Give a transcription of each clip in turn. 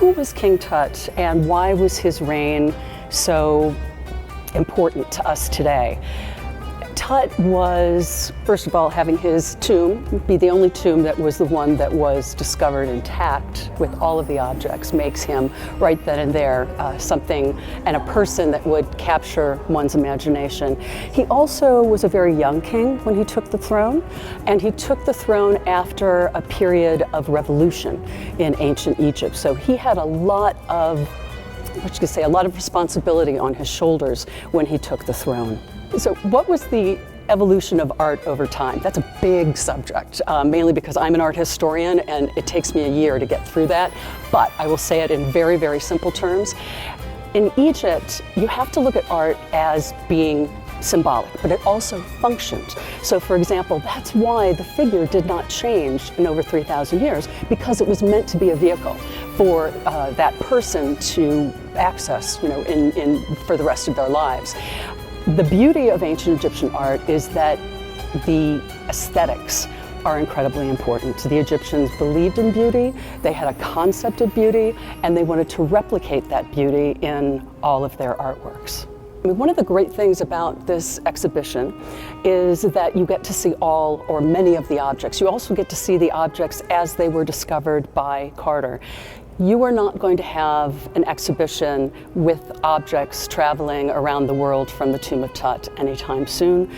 who was King Tut and why was his reign so important to us today? Tut was, first of all, having his tomb be the only tomb that was the one that was discovered intact with all of the objects makes him right then and there something and a person that would capture one's imagination. He also was a very young king when he took the throne, and he took the throne after a period of revolution in ancient Egypt. So he had a lot of, what you could say, a lot of responsibility on his shoulders when he took the throne. So what was the evolution of art over time? That's a big subject, mainly because I'm an art historian and it takes me a year to get through that, but I will say it in very, very simple terms. In Egypt, you have to look at art as being symbolic, but it also functioned. So for example, that's why the figure did not change in over 3,000 years, because it was meant to be a vehicle for that person to access, for the rest of their lives. The beauty of ancient Egyptian art is that the aesthetics are incredibly important. The Egyptians believed in beauty, they had a concept of beauty, and they wanted to replicate that beauty in all of their artworks. I mean, one of the great things about this exhibition is that you get to see all or many of the objects. You also get to see the objects as they were discovered by Carter. You are not going to have an exhibition with objects traveling around the world from the tomb of Tut anytime soon,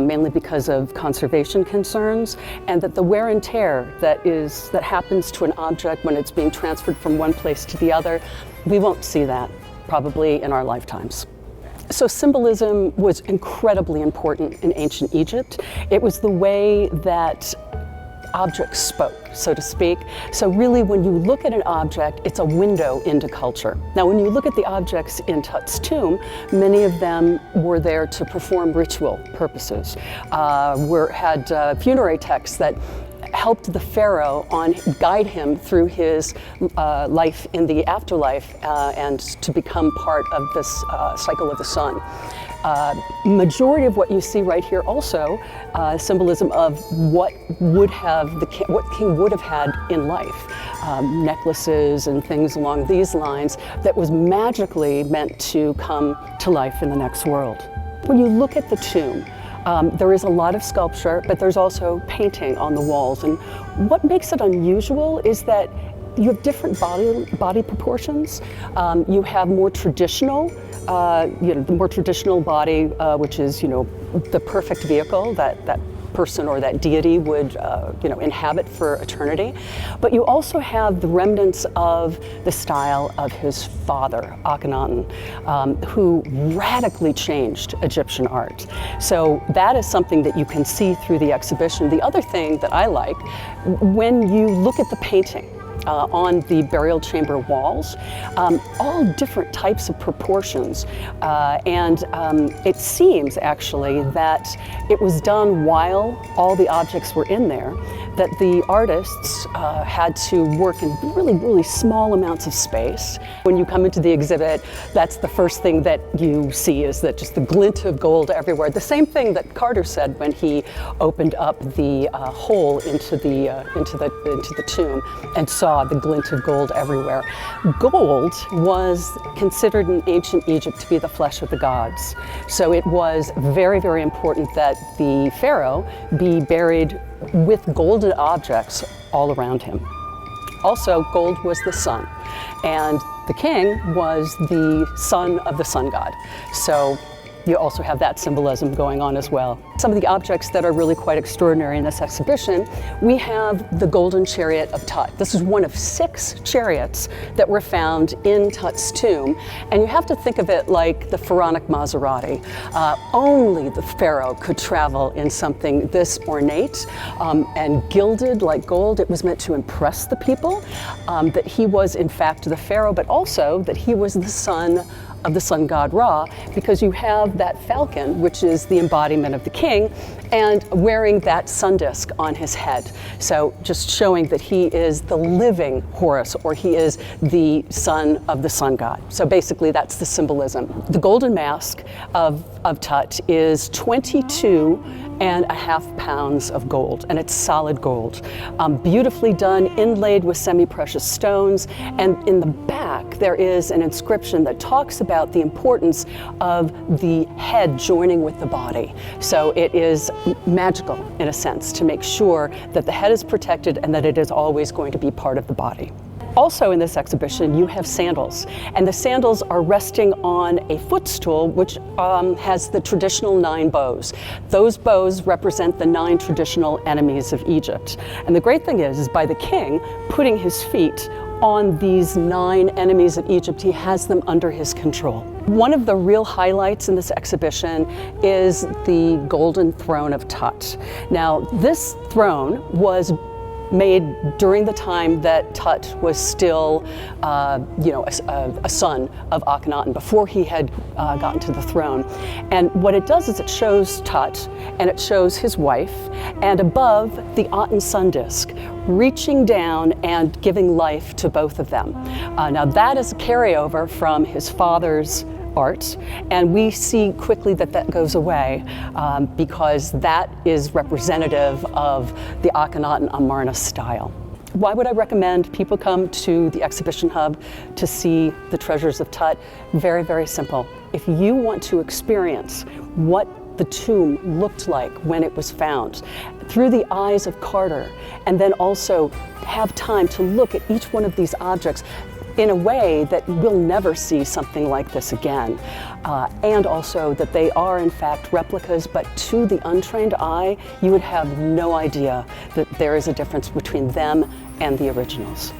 mainly because of conservation concerns, and that the wear and tear that happens to an object when it's being transferred from one place to the other, we won't see that probably in our lifetimes. So symbolism was incredibly important in ancient Egypt. It was the way that objects spoke, so to speak. So really, when you look at an object, it's a window into culture. Now, when you look at the objects in Tut's tomb, many of them were there to perform ritual purposes, had funerary texts that helped the pharaoh guide him through his life in the afterlife and to become part of this cycle of the sun. Majority of what you see right here also symbolism of what king would have had in life, necklaces and things along these lines that was magically meant to come to life in the next world. When you look at the tomb, there is a lot of sculpture, but there's also painting on the walls. And what makes it unusual is that you have different body proportions. You have more traditional, the more traditional body, which is, the perfect vehicle that person or that deity would, inhabit for eternity. But you also have the remnants of the style of his father, Akhenaten, who radically changed Egyptian art. So that is something that you can see through the exhibition. The other thing that I like, when you look at the painting, on the burial chamber walls, all different types of proportions. It seems actually that it was done while all the objects were in there, that the artists had to work in really, really small amounts of space. When you come into the exhibit, that's the first thing that you see, is that just the glint of gold everywhere. The same thing that Carter said when he opened up the hole into the tomb and saw the glint of gold everywhere. Gold was considered in ancient Egypt to be the flesh of the gods. So it was very, very important that the pharaoh be buried with golden objects all around him. Also, gold was the sun, and the king was the son of the sun god. So you also have that symbolism going on as well. Some of the objects that are really quite extraordinary in this exhibition, we have the golden chariot of Tut. This is one of 6 chariots that were found in Tut's tomb, and you have to think of it like the pharaonic Maserati. Only the pharaoh could travel in something this ornate and gilded like gold. It was meant to impress the people that he was in fact the pharaoh, but also that he was the son of the sun god Ra, because you have that falcon, which is the embodiment of the king, and wearing that sun disk on his head. So just showing that he is the living Horus, or he is the son of the sun god. So basically that's the symbolism. The golden mask of Tut is 22 and 1/2 pounds of gold, and it's solid gold. Beautifully done, inlaid with semi-precious stones, and in the back there is an inscription that talks about the importance of the head joining with the body. So it is magical, in a sense, to make sure that the head is protected and that it is always going to be part of the body. Also in this exhibition, you have sandals, and the sandals are resting on a footstool which has the traditional 9 bows. Those bows represent the 9 traditional enemies of Egypt. And the great thing is by the king putting his feet on these 9 enemies of Egypt, he has them under his control. One of the real highlights in this exhibition is the golden throne of Tut. Now, this throne was made during the time that Tut was still, a son of Akhenaten, before he had gotten to the throne. And what it does is it shows Tut, and it shows his wife, and above the Aten sun disk, reaching down and giving life to both of them. Now that is a carryover from his father's art, and we see quickly that that goes away because that is representative of the Akhenaten Amarna style. Why would I recommend people come to the exhibition hub to see the treasures of Tut? Very, very simple. If you want to experience what the tomb looked like when it was found through the eyes of Carter, and then also have time to look at each one of these objects in a way that we'll never see something like this again. And also that they are in fact replicas, but to the untrained eye, you would have no idea that there is a difference between them and the originals.